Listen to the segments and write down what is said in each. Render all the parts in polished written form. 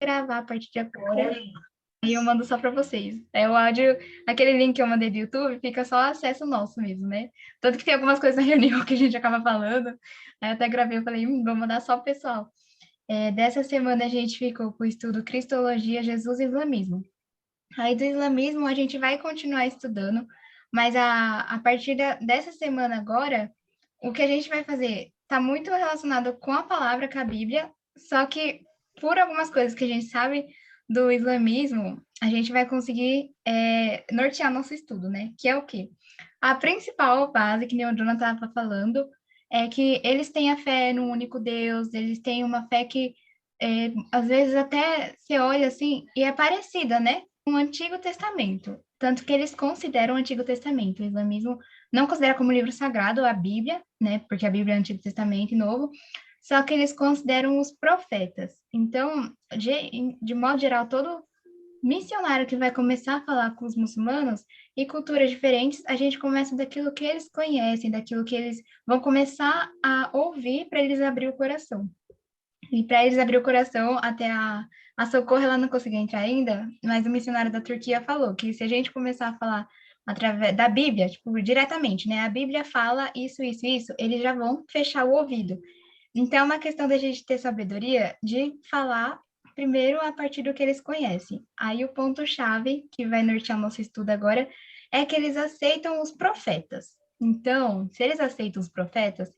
gravar a partir de agora. E eu mando só para vocês. É o áudio, aquele link que eu mandei do YouTube, fica só acesso nosso mesmo, né? Tanto que tem algumas coisas na reunião que a gente acaba falando. Aí eu até gravei, eu falei, vou mandar só pro pessoal. Dessa semana a gente ficou com o estudo Cristologia, Jesus e Islamismo. Aí do islamismo a gente vai continuar estudando, mas a partir dessa semana agora, o que a gente vai fazer está muito relacionado com a palavra, com a Bíblia, só que por algumas coisas que a gente sabe do islamismo, a gente vai conseguir nortear nosso estudo, né? Que é o quê? A principal base, que nem o Jonathan estava falando, é que eles têm a fé no único Deus, eles têm uma fé que às vezes até você olha assim e é parecida, né? Com o Antigo Testamento. Tanto que eles consideram o Antigo Testamento. O islamismo não considera como livro sagrado a Bíblia, né? Porque a Bíblia é Antigo Testamento e Novo. Só que eles consideram os profetas. Então, de modo geral, todo missionário que vai começar a falar com os muçulmanos e culturas diferentes, a gente começa daquilo que eles conhecem, daquilo que eles vão começar a ouvir para eles abrir o coração. E para eles abrir o coração, até a Socorro ela não conseguiu entrar ainda, mas o missionário da Turquia falou que se a gente começar a falar através da Bíblia, tipo, diretamente, né? A Bíblia fala isso, isso, isso, eles já vão fechar o ouvido. Então, é uma questão da gente ter sabedoria de falar primeiro a partir do que eles conhecem. Aí o ponto-chave, que vai nortear nosso estudo agora, é que eles aceitam os profetas. Então, se eles aceitam os profetas,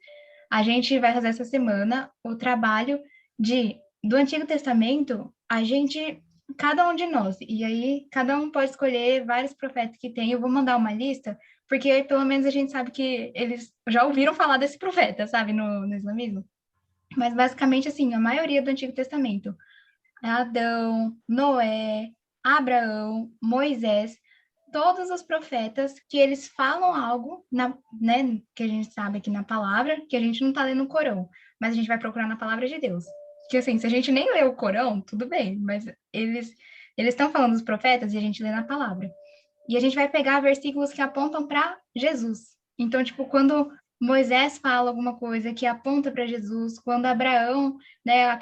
a gente vai fazer essa semana o trabalho do Antigo Testamento, cada um de nós, e aí cada um pode escolher vários profetas que tem, eu vou mandar uma lista, porque aí pelo menos a gente sabe que eles já ouviram falar desse profeta, sabe, no islamismo. Mas basicamente, assim, a maioria do Antigo Testamento é Adão, Noé, Abraão, Moisés, todos os profetas que eles falam algo, né, que a gente sabe aqui na palavra, que a gente não está lendo o Corão, mas a gente vai procurar na palavra de Deus. Que assim, se a gente nem lê o Corão, tudo bem, mas eles estão falando dos profetas e a gente lê na palavra. E a gente vai pegar versículos que apontam para Jesus. Então, tipo, quando Moisés fala alguma coisa que aponta para Jesus, quando Abraão, né,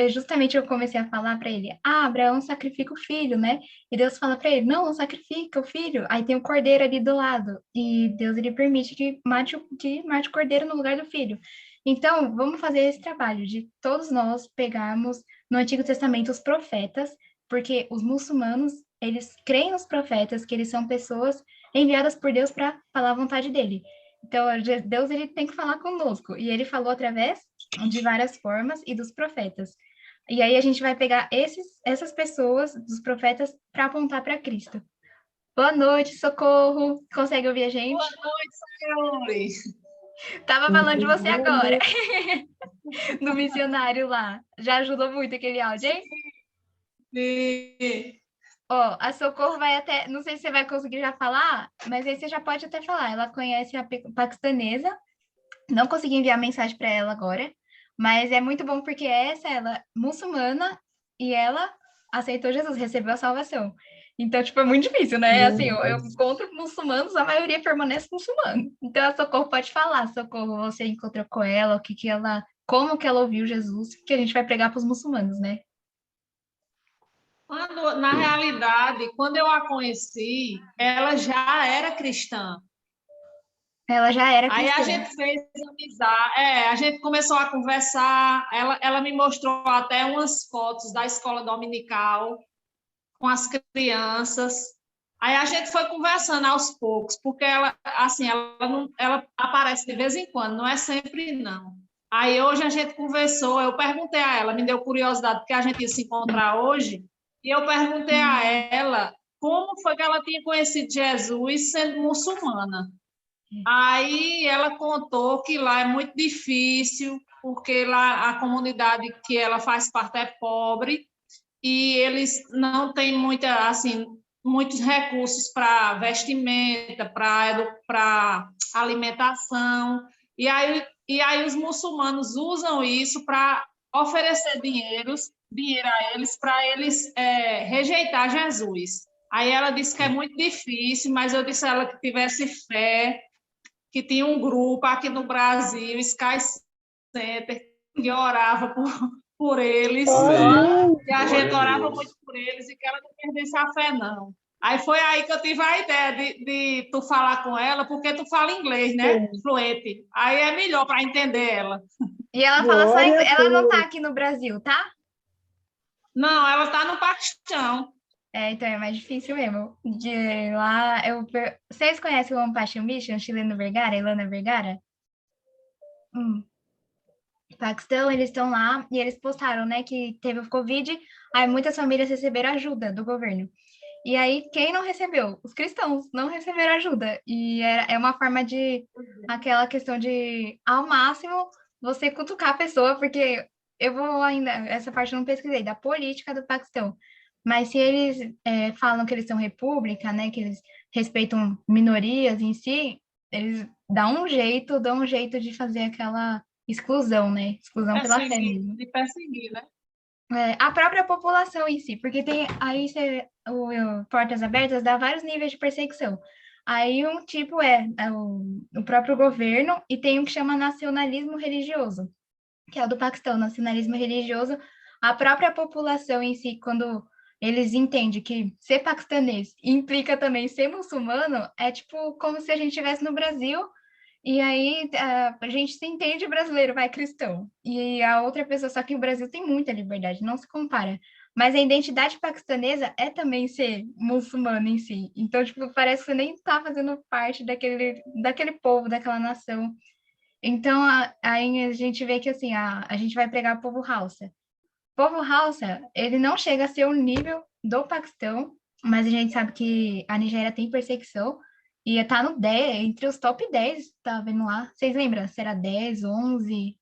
justamente eu comecei a falar para ele, Abraão sacrifica o filho, né? E Deus fala para ele, não sacrifica o filho. Aí tem o cordeiro ali do lado, e Deus ele permite que mate o cordeiro no lugar do filho. Então, vamos fazer esse trabalho de todos nós pegarmos no Antigo Testamento os profetas, porque os muçulmanos eles creem nos profetas, que eles são pessoas enviadas por Deus para falar a vontade dele. Então, Deus ele tem que falar conosco, e ele falou através de várias formas e dos profetas. E aí a gente vai pegar essas pessoas, dos profetas, para apontar para Cristo. Boa noite, Socorro. Consegue ouvir a gente? Boa noite, senhores. Tava falando de você agora, do missionário lá. Já ajudou muito aquele áudio, hein? Sim. Ó, a Socorro vai até, não sei se você vai conseguir já falar, mas aí você já pode até falar. Ela conhece a paquistanesa, não consegui enviar mensagem para ela agora, mas é muito bom porque ela é muçulmana e ela aceitou Jesus, recebeu a salvação. Então, tipo, é muito difícil, né? Assim, eu encontro muçulmanos, a maioria permanece muçulmano. Então, a Socorro pode falar, Socorro, você encontrou com ela, como que ela ouviu Jesus, que a gente vai pregar para os muçulmanos, né? Na realidade, quando eu a conheci, ela já era cristã. Ela já era Aí a cristã. gente fez amizade, a gente começou a conversar. Ela me mostrou até umas fotos da escola dominical com as crianças. Aí a gente foi conversando aos poucos, porque ela, assim, ela aparece de vez em quando, não é sempre não. Aí hoje a gente conversou, eu perguntei a ela, me deu curiosidade, porque a gente ia se encontrar hoje, e eu perguntei a ela como foi que ela tinha conhecido Jesus sendo muçulmana. Aí ela contou que lá é muito difícil, porque lá a comunidade que ela faz parte é pobre, e eles não têm muitos recursos para vestimenta, para alimentação, e aí os muçulmanos usam isso para oferecer dinheiro a eles, para eles rejeitar Jesus. Aí ela disse que é muito difícil, mas eu disse a ela que tivesse fé, que tinha um grupo aqui no Brasil, Sky Center, que orava por por eles, Amém. que a gente Glória a orava Deus. muito por eles e que ela não perdesse a fé, não. Aí foi aí que eu tive a ideia de tu falar com ela, porque tu fala inglês, né? Sim. Fluente. Aí é melhor para entender ela. E ela fala só Glória inglês. a Ela não tá Deus. aqui no Brasil, tá? Não, ela está no Paquistão. Então é mais difícil mesmo. De lá, vocês conhecem o One Passion Mission, Chileno Vergara, Ilana Vergara? Paquistão, eles estão lá e eles postaram, né, que teve o Covid, aí muitas famílias receberam ajuda do governo. E aí, quem não recebeu? Os cristãos não receberam ajuda. E é uma forma de, aquela questão de, ao máximo, você cutucar a pessoa, porque eu vou ainda, essa parte eu não pesquisei, da política do Paquistão. Mas se eles falam que eles são república, né, que eles respeitam minorias em si, eles dão um jeito de fazer aquela exclusão, né? Exclusão pela fé mesmo. De perseguir, né? A própria população em si, porque tem aí o Portas Abertas dá vários níveis de perseguição. Aí um tipo o próprio governo e tem um que chama nacionalismo religioso, que é o do Paquistão, nacionalismo religioso. A própria população em si, quando eles entendem que ser paquistanês implica também ser muçulmano, é tipo como se a gente estivesse no Brasil e aí a gente se entende brasileiro, vai cristão. E a outra pessoa, só que o Brasil tem muita liberdade, não se compara. Mas a identidade paquistanesa é também ser muçulmano em si. Então, tipo, parece que você nem está fazendo parte daquele povo, daquela nação. Então, aí a gente vê que, assim, a gente vai pregar o povo Hausa. O povo Hausa, ele não chega a ser o nível do Paquistão, mas a gente sabe que a Nigéria tem perseguição, e tá no 10, entre os top 10, tá vendo lá? Vocês lembram? Será 10, 11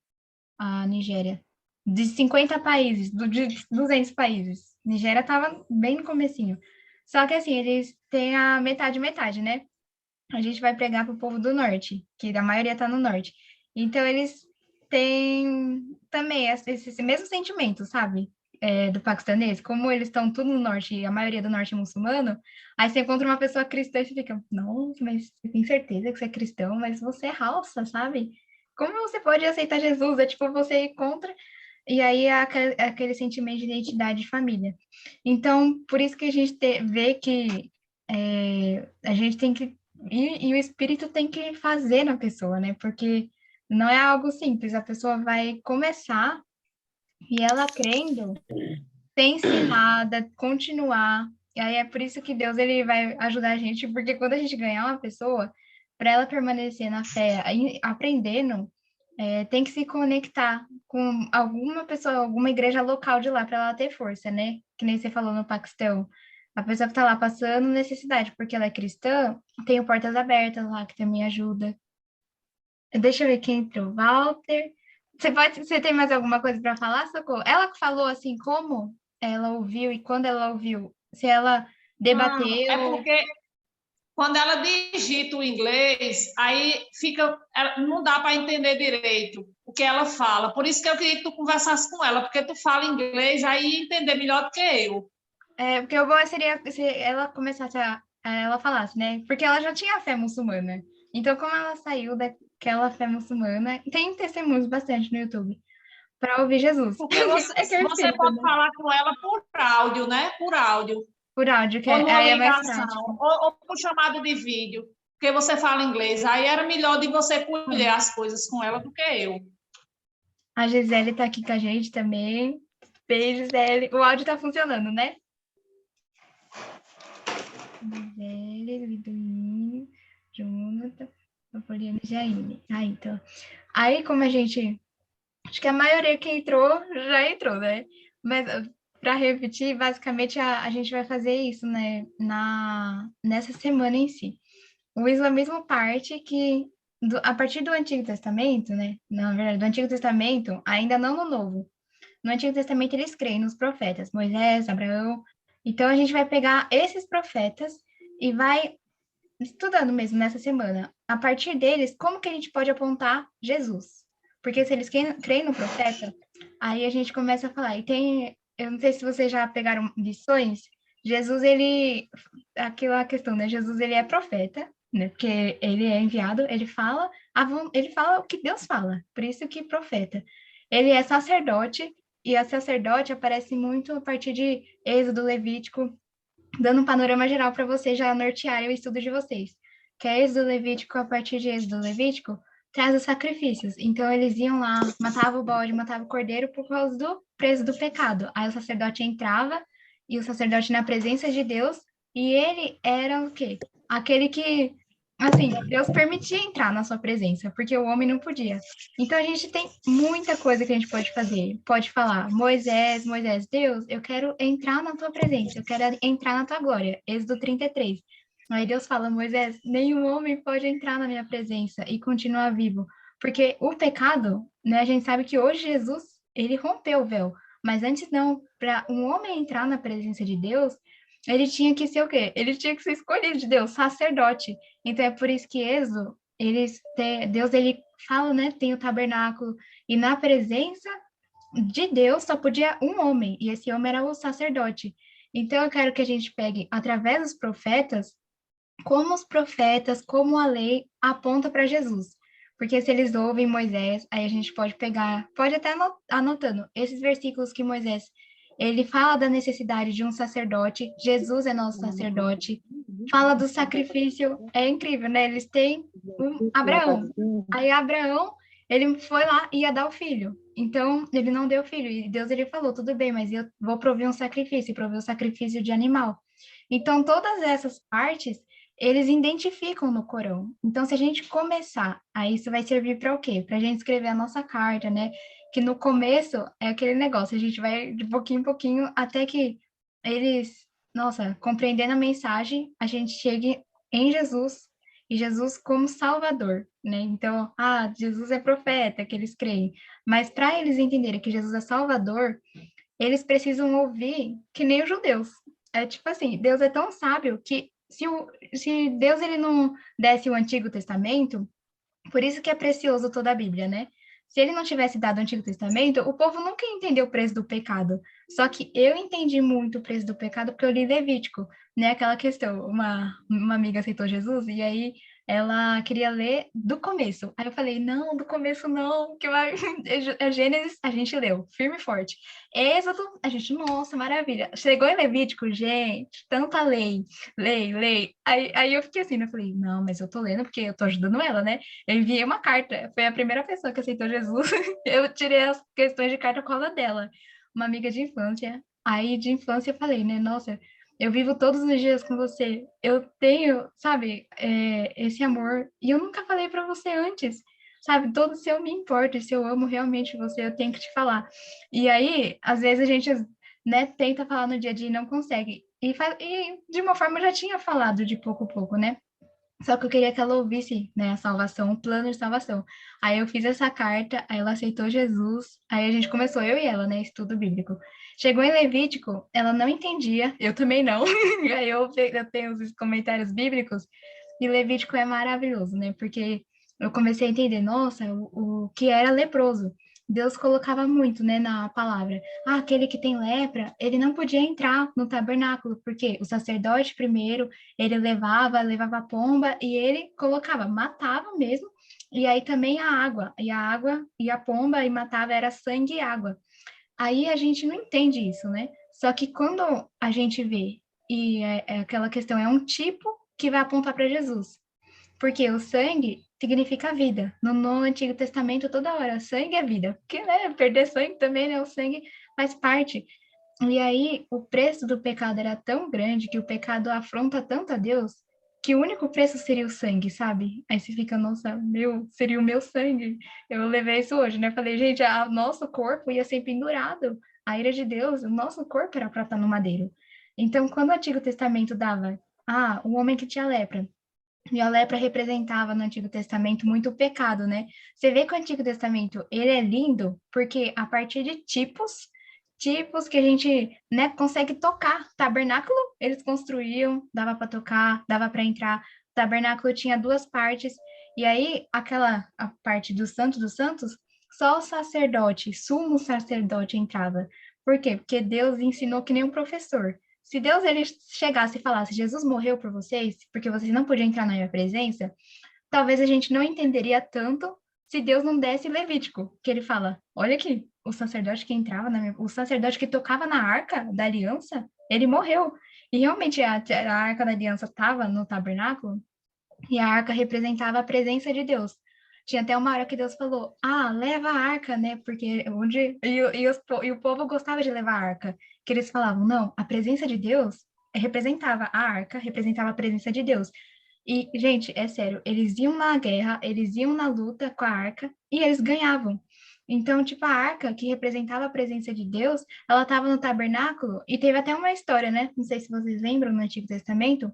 a Nigéria? De 50 países, de 200 países. Nigéria tava bem no comecinho. Só que assim, eles têm a metade, né? A gente vai pregar para o povo do norte, que a maioria está no norte. Então, eles têm também esse mesmo sentimento, sabe? Do paquistanês, como eles estão tudo no norte e a maioria do norte é muçulmano, aí você encontra uma pessoa cristã e você fica, não, mas você tem certeza que você é cristão, mas você é Hausa, sabe? Como você pode aceitar Jesus? É tipo você ir contra, e aí é aquele sentimento de identidade de família. Então, por isso que a gente vê que a gente tem que e o espírito tem que fazer na pessoa, né? Porque não é algo simples, a pessoa vai começar e ela crendo, ser ensinada, continuar. E aí é por isso que Deus ele vai ajudar a gente, porque quando a gente ganhar uma pessoa, para ela permanecer na fé, aprendendo, tem que se conectar com alguma pessoa, alguma igreja local de lá, para ela ter força, né? Que nem você falou no Paquistão. A pessoa que está lá passando necessidade, porque ela é cristã, tem o Portas Abertas lá, que também ajuda. Deixa eu ver quem entrou. Walter. Você tem mais alguma coisa para falar, Socorro? Ela que falou assim, como ela ouviu e quando ela ouviu, se ela Não, é debateu. porque quando ela digita o inglês, aí fica, não dá para entender direito o que ela fala. Por isso que eu queria que tu conversasse com ela, porque tu fala inglês, aí ia entender melhor do que eu. Porque o bom seria se ela começasse ela falasse, né? Porque ela já tinha fé muçulmana. Então, como ela saiu daquela fé muçulmana, tem testemunhos bastante no YouTube para ouvir Jesus. Porque É você perfeito, pode né? falar com ela por áudio, né? Por áudio. Por áudio, Ou numa aí é mais ligação, prático. ou por chamada de vídeo, porque você fala inglês. Aí era melhor de você colher Hum. as coisas com ela do que eu. A Gisele está aqui com a gente também. Beijo, Gisele. O áudio está funcionando, né? Gisele, Liduinho, Jonathan, Apoliana e Jaine. Então. Aí, como a gente... Acho que a maioria que entrou, já entrou, né? Mas, para repetir, basicamente, a gente vai fazer isso, né? Nessa semana em si. O islamismo parte que, a partir do Antigo Testamento, né? Na verdade, do Antigo Testamento, ainda não no Novo. No Antigo Testamento, eles creem nos profetas, Moisés, Abraão. Então, a gente vai pegar esses profetas e vai estudando mesmo nessa semana. A partir deles, como que a gente pode apontar Jesus? Porque se eles creem no profeta, aí a gente começa a falar. E tem, eu não sei se vocês já pegaram lições, Jesus, aquela questão, né? Jesus, ele é profeta, né? Porque ele é enviado, ele fala o que Deus fala, por isso que profeta. Ele é sacerdote, e a sacerdote aparece muito a partir de Êxodo, Levítico, dando um panorama geral para vocês já nortearem o estudo de vocês. Que é Êxodo, Levítico, a partir de Êxodo, Levítico, traz os sacrifícios. Então, eles iam lá, matavam o bode, matavam o cordeiro por causa do preso do pecado. Aí o sacerdote entrava, e o sacerdote na presença de Deus, e ele era o quê? Aquele que, assim, Deus permitia entrar na sua presença, porque o homem não podia. Então, a gente tem muita coisa que a gente pode fazer. Pode falar, Moisés, Moisés, Deus, eu quero entrar na tua presença, eu quero entrar na tua glória. Êxodo 33. Aí Deus fala, Moisés, nenhum homem pode entrar na minha presença e continuar vivo. Porque o pecado, né, a gente sabe que hoje Jesus, ele rompeu o véu. Mas antes não, para um homem entrar na presença de Deus, ele tinha que ser o quê? Ele tinha que ser escolhido de Deus, sacerdote. Então é por isso que Êxodo, Deus ele fala, né, tem o tabernáculo, e na presença de Deus só podia um homem, e esse homem era o sacerdote. Então eu quero que a gente pegue, através dos profetas, como os profetas, como a lei aponta para Jesus. Porque se eles ouvem Moisés, aí a gente pode pegar, pode até anotando esses versículos que Moisés, ele fala da necessidade de um sacerdote, Jesus é nosso sacerdote, fala do sacrifício, é incrível, né? Eles têm Abraão. Aí Abraão, ele foi lá e ia dar o filho. Então, ele não deu filho. E Deus, ele falou, tudo bem, mas eu vou prover um sacrifício, prover um sacrifício de animal. Então, todas essas partes, eles identificam no Corão. Então, se a gente começar, aí isso vai servir para o quê? Para a gente escrever a nossa carta, né? Que no começo é aquele negócio, a gente vai de pouquinho em pouquinho até que eles, nossa, compreendendo a mensagem, a gente chegue em Jesus e Jesus como Salvador, né? Então, Jesus é profeta, que eles creem. Mas para eles entenderem que Jesus é Salvador, eles precisam ouvir que nem os judeus. É tipo assim, Deus é tão sábio que se Deus ele não desse o Antigo Testamento, por isso que é precioso toda a Bíblia, né? Se ele não tivesse dado o Antigo Testamento, o povo nunca entendeu o preço do pecado. Só que eu entendi muito o preço do pecado porque eu li Levítico, né? Aquela questão, uma amiga aceitou Jesus e aí ela queria ler do começo. Aí eu falei, não, do começo não, que vai... Gênesis a gente leu, firme e forte. Êxodo, a gente, nossa, maravilha. Chegou em Levítico, gente, tanta lei, lei. Aí eu fiquei assim, né? Eu falei, não, mas eu tô lendo porque eu tô ajudando ela, né? Eu enviei uma carta, foi a primeira pessoa que aceitou Jesus. Eu tirei as questões de carta por causa dela, uma amiga de infância. Aí de infância eu falei, né? Nossa, eu vivo todos os dias com você. Eu tenho, sabe, esse amor. E eu nunca falei para você antes, sabe? Todo se eu me importo, se eu amo realmente você, eu tenho que te falar. E aí, às vezes a gente, né, tenta falar no dia a dia e não consegue. E de uma forma eu já tinha falado de pouco a pouco, né? Só que eu queria que ela ouvisse, né, a salvação, o plano de salvação. Aí eu fiz essa carta, aí ela aceitou Jesus, aí a gente começou, eu e ela, né, estudo bíblico. Chegou em Levítico, ela não entendia, eu também não. Aí eu tenho os comentários bíblicos, e Levítico é maravilhoso, né, porque eu comecei a entender, nossa, o que era leproso. Deus colocava muito, né, na palavra. Aquele que tem lepra, ele não podia entrar no tabernáculo, porque o sacerdote primeiro ele levava a pomba e ele colocava, matava mesmo, e aí também a água e a pomba e matava era sangue e água. Aí a gente não entende isso, né? Só que quando a gente vê, e é aquela questão, é um tipo que vai apontar para Jesus. Porque o sangue significa vida. No Antigo Testamento, toda hora, sangue é vida. Porque, né, perder sangue também, né, o sangue faz parte. E aí, o preço do pecado era tão grande que o pecado afronta tanto a Deus que o único preço seria o sangue, sabe? Aí você fica, nossa, seria o meu sangue. Eu levei isso hoje, né? Falei, gente, o nosso corpo ia ser pendurado. A ira de Deus, o nosso corpo era para estar no madeiro. Então, quando o Antigo Testamento dava, o homem que tinha lepra, e a lepra representava no Antigo Testamento muito o pecado, né? Você vê que o Antigo Testamento, ele é lindo porque a partir de tipos que a gente, né, consegue tocar. Tabernáculo, eles construíam, dava para tocar, dava para entrar. O tabernáculo tinha duas partes, e aí a parte do Santo dos Santos, só o sacerdote, sumo sacerdote entrava. Por quê? Porque Deus ensinou que nem um professor. Se Deus ele chegasse e falasse, Jesus morreu por vocês, porque vocês não podiam entrar na minha presença, talvez a gente não entenderia tanto se Deus não desse Levítico, que ele fala, olha aqui, o sacerdote que entrava, o sacerdote que tocava na arca da aliança, ele morreu. E realmente a arca da aliança estava no tabernáculo, e a arca representava a presença de Deus. Tinha até uma hora que Deus falou: ah, leva a arca, né? Porque onde. E o povo gostava de levar a arca. Que eles falavam: não, a presença de Deus representava a arca, representava a presença de Deus. E, gente, é sério, eles iam na guerra, eles iam na luta com a arca e eles ganhavam. Então, tipo, a arca, que representava a presença de Deus, ela estava no tabernáculo e teve até uma história, né? Não sei se vocês lembram no Antigo Testamento,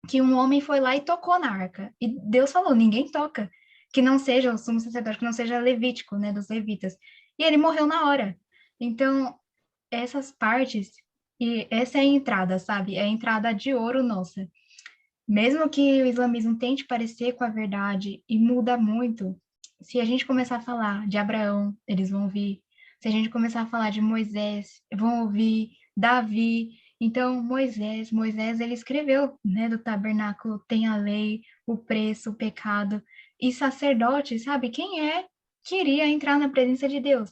que um homem foi lá e tocou na arca. E Deus falou: ninguém toca, que não seja o sumo sacerdote, que não seja levítico, né, dos levitas. E ele morreu na hora. Então, essas partes, e essa é a entrada, sabe? É a entrada de ouro nossa. Mesmo que o islamismo tente parecer com a verdade e muda muito, se a gente começar a falar de Abraão, eles vão ouvir. Se a gente começar a falar de Moisés, vão ouvir. Davi. Então, Moisés, ele escreveu, né, do tabernáculo, tem a lei, o preço, o pecado. E sacerdote, sabe? Quem é que iria entrar na presença de Deus?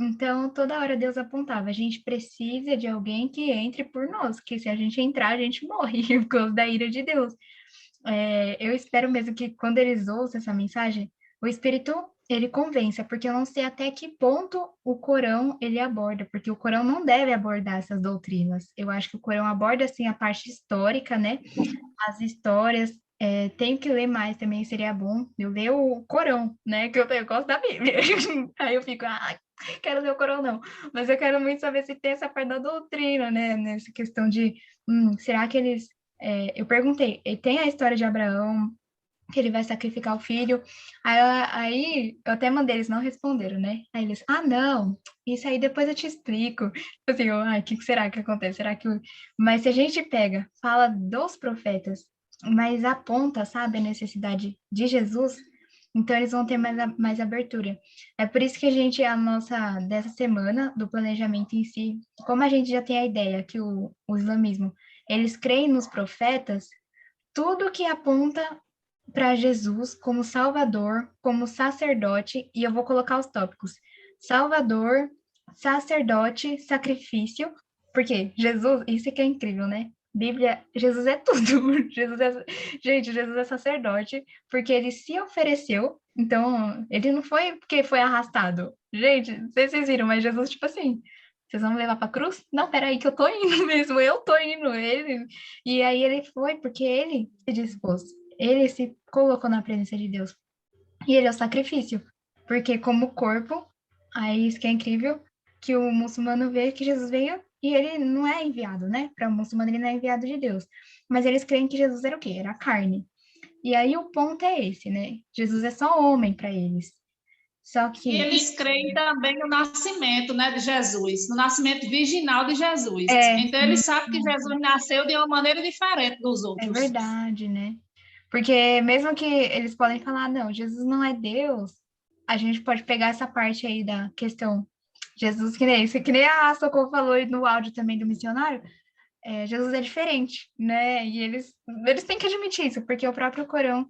Então, toda hora Deus apontava, a gente precisa de alguém que entre por nós, que se a gente entrar, a gente morre por causa da ira de Deus. Eu espero mesmo que quando eles ouçam essa mensagem, o Espírito, ele convença, porque eu não sei até que ponto o Corão, ele aborda, porque o Corão não deve abordar essas doutrinas. Eu acho que o Corão aborda, assim, a parte histórica, né? As histórias, tenho que ler mais também, seria bom. Eu ler o Corão, né? Que eu gosto da Bíblia. Aí eu fico, quero ler o Corão, não. Mas eu quero muito saber se tem essa parte da doutrina, né? Nessa questão de, será que eles... eu perguntei, tem a história de Abraão, que ele vai sacrificar o filho. Aí eu até mandei, eles não responderam, né? Aí eles, não, isso aí depois eu te explico. Tipo assim, o que será que acontece? Será que. Mas se a gente pega, fala dos profetas, mas aponta, sabe, a necessidade de Jesus, então eles vão ter mais abertura. É por isso que a nossa, dessa semana, do planejamento em si, como a gente já tem a ideia que o islamismo, eles creem nos profetas, tudo que aponta para Jesus como Salvador, como sacerdote, e eu vou colocar os tópicos: Salvador, sacerdote, sacrifício, porque Jesus, isso que é incrível, né? Bíblia, Jesus é tudo. Gente, Jesus é sacerdote, porque ele se ofereceu, então, ele não foi porque foi arrastado. Gente, não sei se vocês viram, mas Jesus, tipo assim, vocês vão me levar para a cruz? Não, peraí, que eu tô indo mesmo, eu tô indo. E aí ele foi, porque ele se dispôs, ele se colocou na presença de Deus. E ele é o sacrifício, porque como corpo, aí isso que é incrível, que o muçulmano vê que Jesus veio e ele não é enviado, né? Para o muçulmano ele não é enviado de Deus. Mas eles creem que Jesus era o quê? Era carne. E aí o ponto é esse, né? Jesus é só homem para eles. Só E que eles creem também no nascimento, né, de Jesus, no nascimento virginal de Jesus. é, Então, eles sabem que Jesus nasceu de uma maneira diferente dos é outros. verdade, né? Porque mesmo que eles podem falar, não, Jesus não é Deus, a gente pode pegar essa parte aí da questão Jesus, que nem a Socorro falou aí no áudio também do missionário, Jesus é diferente, né? E eles têm que admitir isso, porque o próprio Corão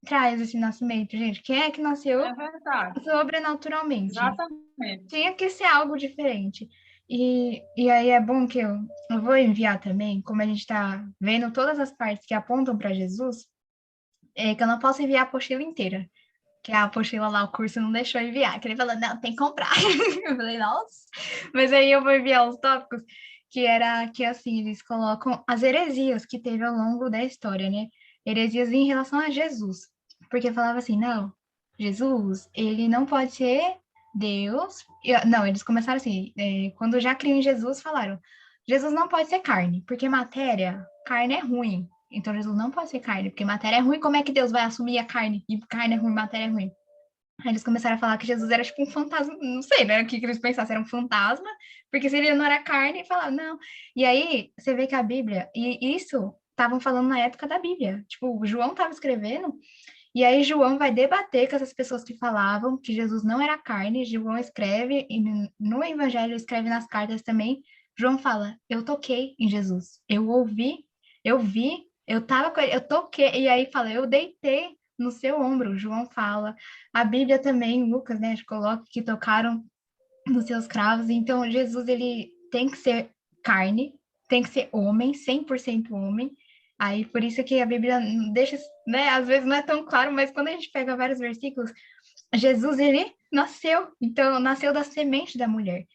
traz esse nascimento, gente. Quem é que nasceu É verdade, sobrenaturalmente? exatamente. Tinha que ser algo diferente. E aí é bom que eu vou enviar também, como a gente está vendo todas as partes que apontam para Jesus, que eu não posso enviar a apostila inteira. Que a apostila lá, o curso não deixou enviar. Que ele falou, não, tem que comprar. Eu falei, nossa. Mas aí eu vou enviar os tópicos, que era que, assim, eles colocam as heresias que teve ao longo da história, né? Heresias em relação a Jesus. Porque falava assim, não, Jesus, ele não pode ser Deus. Não, eles começaram assim, quando já criam em Jesus, falaram, Jesus não pode ser carne, porque carne é ruim. Então Jesus não pode ser carne, porque matéria é ruim, como é que Deus vai assumir a carne? E carne é ruim, matéria é ruim. Aí eles começaram a falar que Jesus era tipo um fantasma, não sei, né? O que eles pensassem, era um fantasma, porque se ele não era carne, falavam, não. E aí você vê que a Bíblia, e isso estavam falando na época da Bíblia. Tipo, o João estava escrevendo, e aí João vai debater com essas pessoas que falavam que Jesus não era carne. João escreve, e no Evangelho escreve nas cartas também. João fala: eu toquei em Jesus, eu ouvi, eu vi, eu tava com ele, eu toquei, e aí fala: eu deitei no seu ombro. João fala. A Bíblia também, Lucas, né, coloca que tocaram nos seus cravos. Então, Jesus, ele tem que ser carne, tem que ser homem, 100% homem. Aí, por isso que a Bíblia deixa, né, às vezes não é tão claro, mas quando a gente pega vários versículos, Jesus, ele nasceu, então, nasceu da semente da mulher.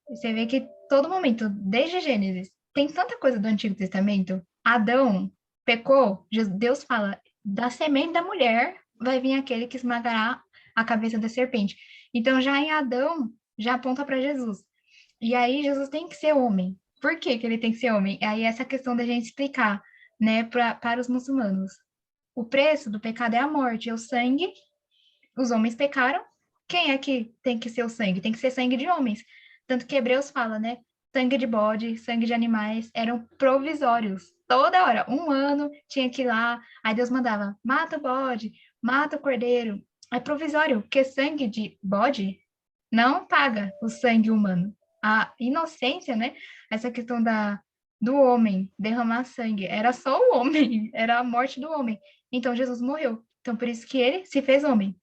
Você vê que todo momento, desde Gênesis, tem tanta coisa do Antigo Testamento. Adão pecou, Deus fala, da semente da mulher vai vir aquele que esmagará a cabeça da serpente. Então, já em Adão, já aponta para Jesus. E aí, Jesus tem que ser homem. Por que que ele tem que ser homem? Aí, essa questão da gente explicar, né, para os muçulmanos. O preço do pecado é a morte, é o sangue. Os homens pecaram. Quem é que tem que ser o sangue? Tem que ser sangue de homens. Tanto que Hebreus fala, né? Sangue de bode, sangue de animais eram provisórios. Toda hora, 1 ano, tinha que ir lá. Aí Deus mandava, mata o bode, mata o cordeiro. É provisório, porque sangue de bode não paga o sangue humano. A inocência, né? Essa questão do homem derramar sangue, era só o homem, era a morte do homem. Então Jesus morreu. Então por isso que ele se fez homem.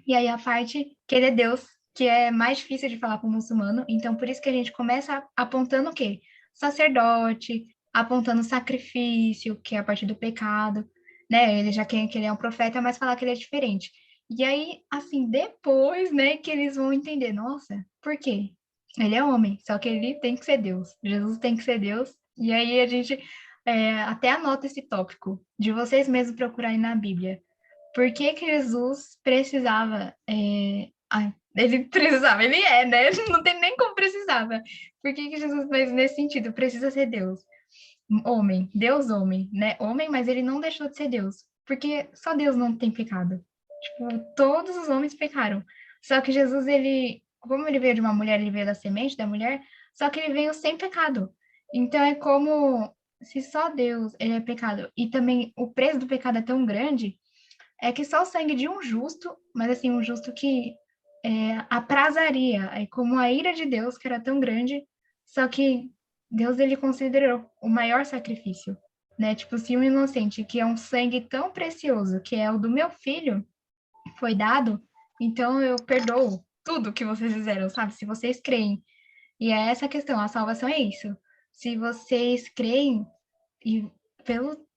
E aí a parte que ele é Deus, que é mais difícil de falar para o muçulmano. Então, por isso que a gente começa apontando o quê? Sacerdote, apontando sacrifício, que é a parte do pecado, né? Ele já quer que ele é um profeta, mas falar que ele é diferente. E aí, assim, depois, né, que eles vão entender, nossa, por quê? Ele é homem, só que ele tem que ser Deus. Jesus tem que ser Deus. E aí a gente até anota esse tópico de vocês mesmos procurarem na Bíblia. Por que que Jesus precisava? Ele precisava, ele é, né? Não tem nem como precisava. Por que que Jesus fez nesse sentido? Precisa ser Deus. Homem, Deus homem, né? Homem, mas ele não deixou de ser Deus. Porque só Deus não tem pecado. Tipo, todos os homens pecaram. Só que Jesus, ele, como ele veio de uma mulher, ele veio da semente da mulher, só que ele veio sem pecado. Então é como se só Deus ele é pecado. E também o preço do pecado é tão grande é que só o sangue de um justo, mas assim, um justo que aprazaria, é como a ira de Deus, que era tão grande, só que Deus ele considerou o maior sacrifício, né? Tipo, se um inocente, que é um sangue tão precioso, que é o do meu filho, foi dado, então eu perdoo tudo que vocês fizeram, sabe? Se vocês creem. E é essa a questão, a salvação é isso. Se vocês creem e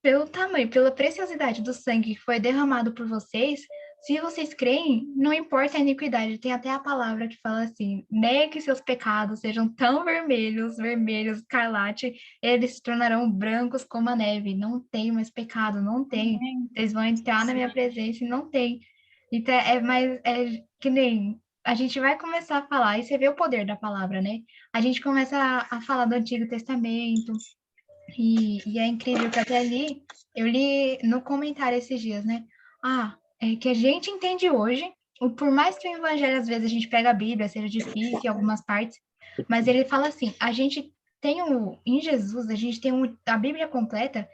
pelo tamanho, pela preciosidade do sangue que foi derramado por vocês, se vocês creem, não importa a iniquidade, tem até a palavra que fala assim: nem que seus pecados sejam tão vermelhos, vermelhos, escarlate, eles se tornarão brancos como a neve. Não tem mais pecado, não tem. Eles vão entrar na minha presença e não tem. Então, é que nem a gente vai começar a falar, e você vê o poder da palavra, né? A gente começa a falar do Antigo Testamento, e é incrível que até ali, eu li no comentário esses dias, né? É que a gente entende hoje, por mais que o evangelho, às vezes, a gente pega a Bíblia, seja difícil em algumas partes, mas ele fala assim, a gente tem em Jesus, a gente tem a Bíblia completa,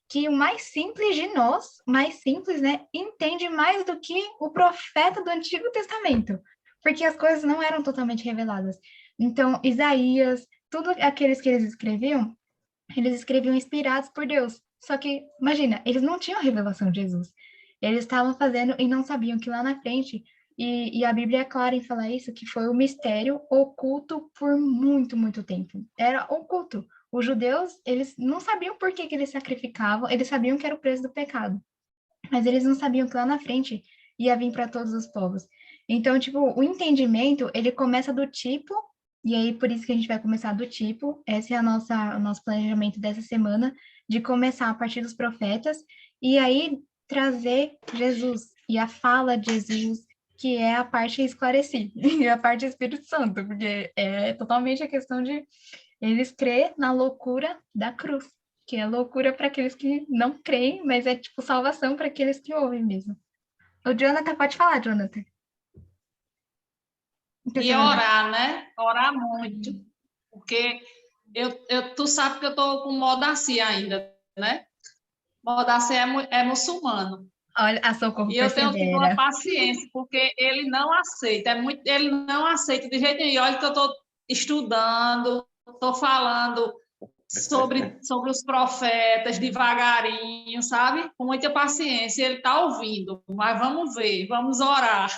que o mais simples de nós, mais simples, né, entende mais do que o profeta do Antigo Testamento, porque as coisas não eram totalmente reveladas. Então, Isaías, tudo aqueles que eles escreviam inspirados por Deus. Só que, imagina, eles não tinham a revelação de Jesus. Eles estavam fazendo e não sabiam que lá na frente, e a Bíblia é clara em falar isso, que foi um mistério oculto por muito, muito tempo. Era oculto. Os judeus, eles não sabiam por que eles sacrificavam, eles sabiam que era o preço do pecado, mas eles não sabiam que lá na frente ia vir para todos os povos. Então, tipo, o entendimento, ele começa do tipo, e aí por isso que a gente vai começar do tipo, esse é o nosso planejamento dessa semana, de começar a partir dos profetas, e aí trazer Jesus, e a fala de Jesus, que é a parte esclarecida, e a parte do Espírito Santo, porque é totalmente a questão de eles crer na loucura da cruz, que é loucura para aqueles que não creem, mas é tipo salvação para aqueles que ouvem mesmo. O Jonathan, pode falar, Jonathan. O que E você vai dar? orar, né? Orar muito. Porque tu sabe que eu estou com Modaci ainda, né? Modaci é muçulmano. Olha, a Socorro E eu tenho tido uma persevera. paciência, porque ele não aceita, ele não aceita de jeito nenhum. E olha que eu estou estudando, estou falando sobre os profetas devagarinho, sabe? Com muita paciência. Ele está ouvindo, mas vamos ver, vamos orar.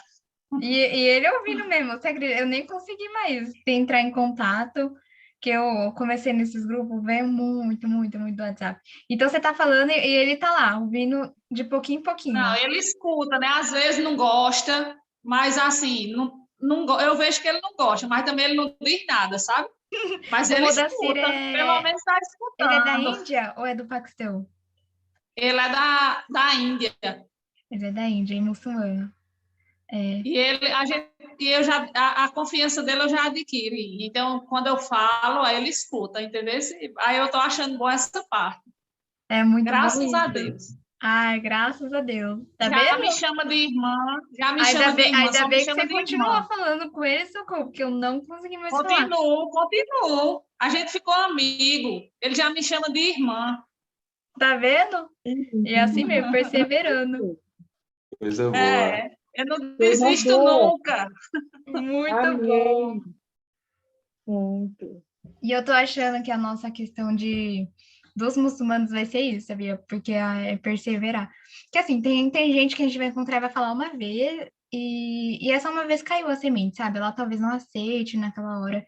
E ele ouvindo mesmo, você acredita? Eu nem consegui mais entrar em contato, que eu comecei nesses grupos, veio muito, muito, muito do WhatsApp. Então você tá falando e ele tá lá, ouvindo de pouquinho em Não, pouquinho. ele escuta, né? Às vezes não gosta, mas assim, eu vejo que ele não gosta, mas também ele não diz nada, sabe? Mas O ele Modacir escuta, pelo menos está ele é da escutando. Índia ou é do Paquistão? Ele é da Índia. Ele é da Índia, é muçulmano. É, E eu já, a confiança dele eu já adquiri. Então, quando eu falo, aí ele escuta, entendeu? Aí eu tô achando boa essa parte. é muito bom Graças a isso. Deus. Ai, graças a Deus. Tá Já me vendo? chama de irmã, já me chama de irmã, Ainda só me bem que chama você de continua irmã. falando com ele, socorro, porque eu não consegui mais falar. Continuo, continuo. A gente ficou amigo. Ele já me chama de irmã. Tá vendo? E é assim mesmo, perseverando. Coisa boa. É, eu não Coisa desisto boa. nunca. Muito bom. Amém. Muito. E eu tô achando que a nossa questão dos muçulmanos vai ser isso, sabia? Porque é perseverar. Que assim, tem gente que a gente vai encontrar e vai falar uma vez, e essa uma vez caiu a semente, sabe? Ela talvez não aceite naquela hora.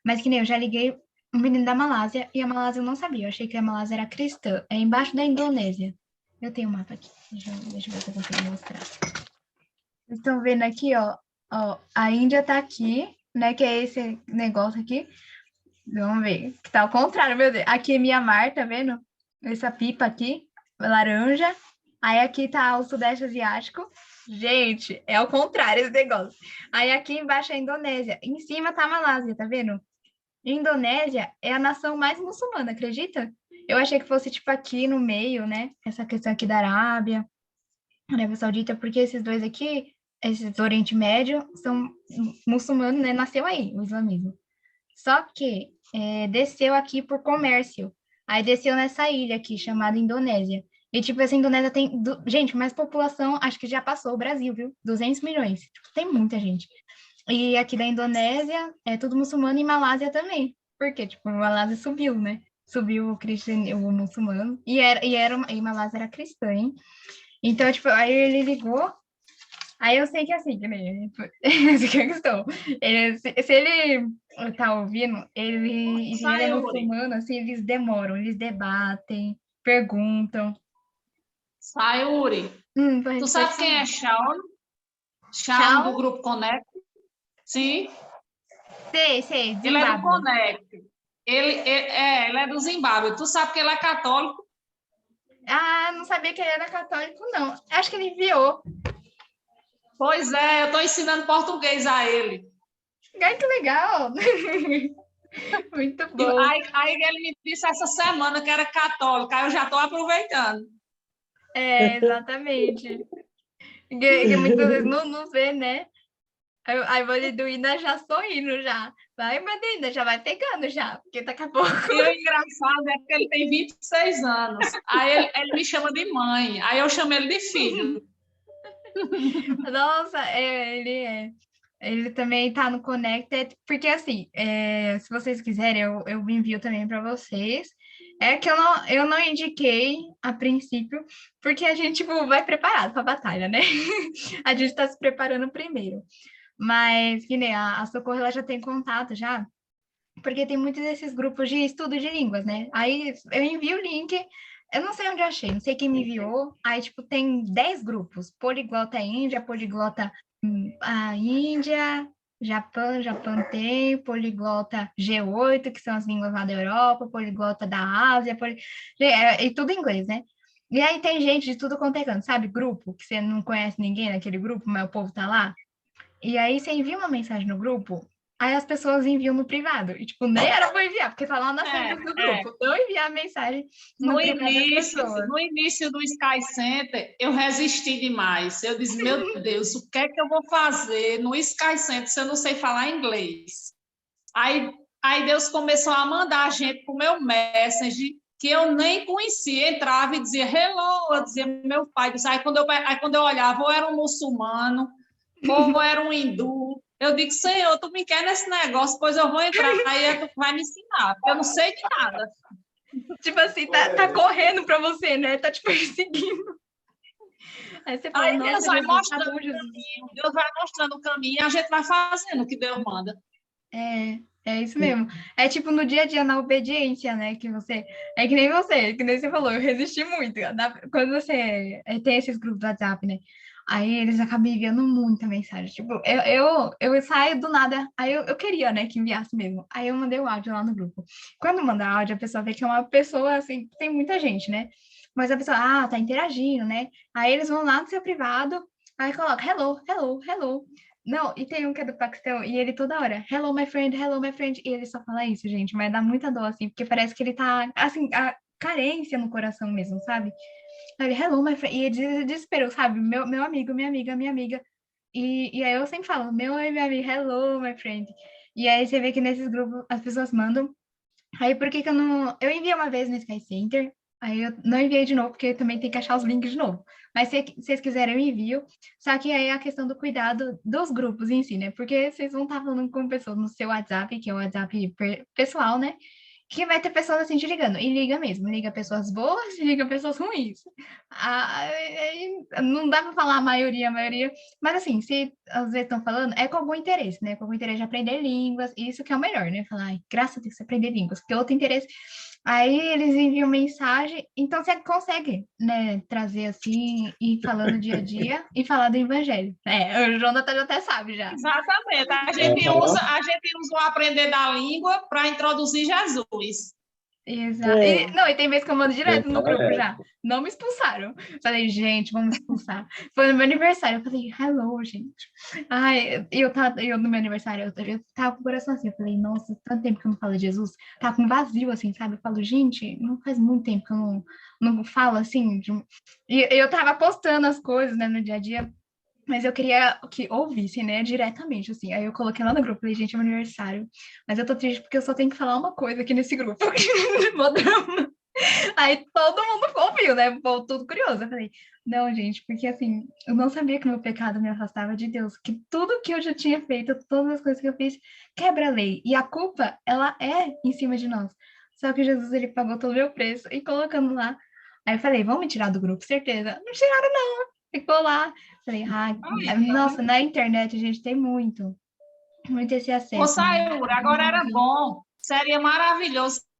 Mas que nem eu já liguei um menino da Malásia, e a Malásia eu não sabia. Eu achei que a Malásia era cristã. É embaixo da Indonésia. Eu tenho um mapa aqui. Deixa eu ver se eu consigo mostrar. Vocês estão vendo aqui, ó. Ó, a Índia tá aqui, né? Que é esse negócio aqui. Vamos ver. Que tá ao contrário, meu Deus. Aqui é Mianmar, tá vendo? Essa pipa aqui, laranja. Aí aqui tá o Sudeste Asiático. Gente, é ao contrário esse negócio. Aí aqui embaixo é a Indonésia. Em cima tá a Malásia, tá vendo? Indonésia é a nação mais muçulmana, acredita? Eu achei que fosse tipo aqui no meio, né? Essa questão aqui da Arábia, Arábia Saudita, porque esses dois aqui, esses do Oriente Médio, são muçulmanos, né? Nasceu aí o islamismo. Só que desceu aqui por comércio. Aí desceu nessa ilha aqui, chamada Indonésia. E, tipo, essa Indonésia tem... Gente, mais população, acho que já passou o Brasil, viu? 200 milhões. Tipo, tem muita gente. E aqui da Indonésia é tudo muçulmano e Malásia também. Porque, tipo, Malásia subiu, né? Subiu o muçulmano. E Malásia era cristã, hein? Então, tipo, aí ele ligou. Aí eu sei que é assim, que nem essa que é a questão. Se ele tá ouvindo, ele é Sayuri. muçulmano, assim, eles demoram, eles debatem, perguntam. Sayuri. Tu Pode sabe quem falar. é Shaun? Shaun do Tchau. Grupo Connect? Sim, Sei, ele é do Zimbábue. Connect. Ele é do Zimbábue. Tu sabe que ele é católico? Ah, não sabia que ele era católico, não. Acho que ele enviou. Pois é, eu estou ensinando português a ele. Ai, que legal! Muito E bom. aí ele me disse essa semana que era católico, aí eu já estou aproveitando. É, exatamente. Que muitas vezes não vê, né? Aí o Liduína já sorrindo já. Vai, Madeira, já vai pegando já, porque daqui a pouco. E o engraçado é que ele tem 26 anos. Aí ele me chama de mãe, aí eu chamo ele de filho. Nossa, ele também tá no Connected, porque assim, se vocês quiserem, eu envio também para vocês. É que eu não indiquei a princípio, porque a gente tipo, vai preparado para a batalha, né? A gente está se preparando primeiro. Mas, que nem a Socorro, ela já tem contato já, porque tem muitos desses grupos de estudo de línguas, né? Aí eu envio o link, eu não sei onde eu achei, não sei quem me enviou. Aí, tipo, tem 10 grupos: Poliglota Índia, Poliglota a Índia, Japão tem, Poliglota G8, que são as línguas lá da Europa, Poliglota da Ásia, e tudo em inglês, né? E aí tem gente de tudo quanto é canto, sabe? Grupo, que você não conhece ninguém naquele grupo, mas o povo tá lá. E aí você envia uma mensagem no grupo, aí as pessoas enviam no privado. E, tipo, nem era pra enviar, porque tá lá na frente do É. grupo. Não enviar a mensagem no No privado das início, pessoas. no início do Sky Center, eu resisti demais. Eu disse, meu Deus, o que é que eu vou fazer no Sky Center se eu não sei falar inglês? Aí Deus começou a mandar a gente para o meu Messenger, que eu nem conhecia, entrava e dizia hello, eu dizia meu pai. Aí quando eu olhava, ou era um muçulmano, ou era um hindu. Eu digo, Senhor, tu me quer nesse negócio, pois eu vou entrar, aí tu vai me ensinar, porque eu não sei de nada. Tipo assim, tá correndo pra você, né? Tá te perseguindo. Aí você fala, Aí nossa, Deus vai Jesus, tá mostrando bom, o Jesus. caminho, Deus vai mostrando o caminho e a gente vai fazendo o que Deus manda. É isso mesmo. É tipo no dia a dia, na obediência, né? É que nem você, que nem você falou, eu resisti muito. Quando você tem esses grupos do WhatsApp, né? Aí eles acabam enviando muita mensagem. Tipo, eu saio do nada. Aí eu queria, né, que enviasse mesmo. Aí eu mandei o áudio lá no grupo. Quando manda áudio, a pessoa vê que é uma pessoa, assim, tem muita gente, né? Mas a pessoa, tá interagindo, né? Aí eles vão lá no seu privado, aí coloca hello, hello, hello. Não, e tem um que é do Paquistão, e ele toda hora, hello my friend, e ele só fala isso, gente, mas dá muita dó, assim, porque parece que ele tá, assim, a carência no coração mesmo, sabe? Aí ele, hello my friend, e ele desespero, sabe? Meu amigo, minha amiga, minha amiga. E aí eu sempre falo, meu e minha amiga, hello my friend. E aí você vê que nesses grupos as pessoas mandam. Aí por que que eu não. Eu enviei uma vez no Sky Center, aí eu não enviei de novo, porque também tem que achar os links de novo. Mas se vocês quiserem, eu envio. Só que aí é a questão do cuidado dos grupos em si, né? Porque vocês vão estar falando com pessoas no seu WhatsApp, que é o WhatsApp pessoal, né? Que vai ter pessoas assim te ligando. E liga mesmo. Liga pessoas boas e liga pessoas ruins. Não dá para falar a maioria. Mas assim, se às vezes estão falando, é com algum interesse, né? Com algum interesse de aprender línguas. Isso que é o melhor, né? Falar, ai, graças a Deus, você aprender línguas. Porque outro interesse. Aí eles enviam mensagem. Então você consegue, né? Trazer assim, e falando dia a dia e falar do evangelho. O Jonathan já até sabe já. Exatamente. Aham. A gente usa o aprender da língua para introduzir Jesus. Exato. É. Não, e tem vezes que eu mando direto no grupo É. já. Não me expulsaram. Falei, gente, vamos expulsar. Foi no meu aniversário. Eu falei, hello, gente. Ai, eu no meu aniversário, eu tava com o coração assim. Eu falei, nossa, tanto tempo que eu não falo de Jesus. Tava com vazio, assim, sabe? Eu falo, gente, não faz muito tempo que eu não falo assim. E eu tava postando as coisas, né, no dia a dia. Mas eu queria que ouvisse, né, diretamente, assim. Aí eu coloquei lá no grupo, falei, gente, é meu aniversário. Mas eu tô triste porque eu só tenho que falar uma coisa aqui nesse grupo. Mó drama. Aí todo mundo ouviu, né? O povo tudo curioso. Eu falei, não, gente, porque assim, eu não sabia que meu pecado me afastava de Deus, que tudo que eu já tinha feito, todas as coisas que eu fiz, quebra a lei. E a culpa, ela é em cima de nós. Só que Jesus, ele pagou todo o meu preço e colocando lá. Aí eu falei, vão me tirar do grupo, certeza. Não tiraram, não. Ficou lá. Falei, Aí, tá nossa, vendo? na internet a gente tem muito esse Ô, acesso, né? Sayuri, agora era bom. Seria maravilhoso